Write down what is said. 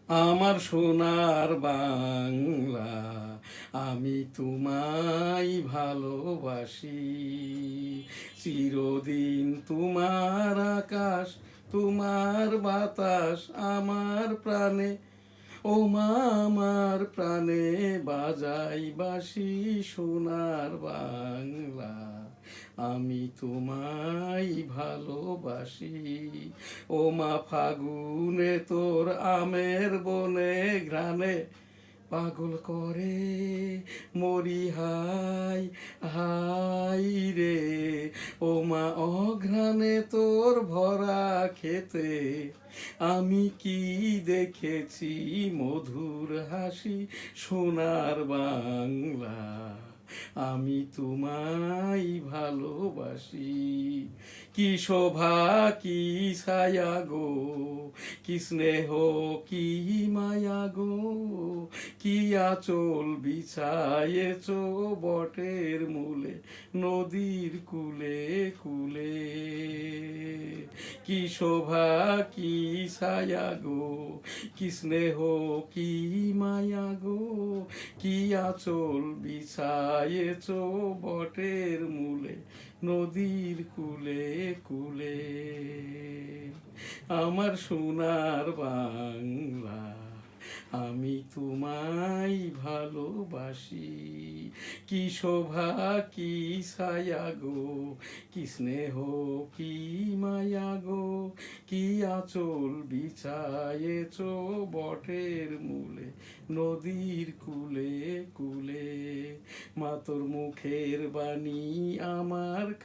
আমার সোনার বাংলা, আমি তোমায় ভালোবাসি। চিরদিন তোমার আকাশ, তোমার বাতাস আমার প্রাণে। ও মা, আমার প্রাণে বাজাই বাঁশি। সোনার বাংলা, আমি তোমায় ভালোবাসি। ও মা, ফাগুনে তোর আমের বনে ঘ্রাণে পাগল করে মরি, হাই হাই রে। ও মা, অঘ্রাণে তোর ভরা খেতে আমি কি দেখেছি মধুর হাসি। সোনার বাংলা, আমি তোমায় ভালোবাসি। কি শোভা, কি ছায়া গো, কি স্নেহ, কি মায়া গো, কি আঁচল বিছায়েছ বটের মূলে, নদীর কূলে কূলে। কি শোভা, কি ছায়া গো, কি স্নেহ, কি মায়া গো, কি আঁচল বিছায়েছ বটের মূলে, নদীর কূলে কূলে। আমার সোনার বাংলা, আমি তোমায় ভালোবাসি। কি শোভা, কি ছায়া গো, কি স্নেহ, কি মায়া গো, কি আঁচল বিছায়েছ বটের মূলে, নদীর কূলে কূলে। মা, তোর মুখের বাণী আমার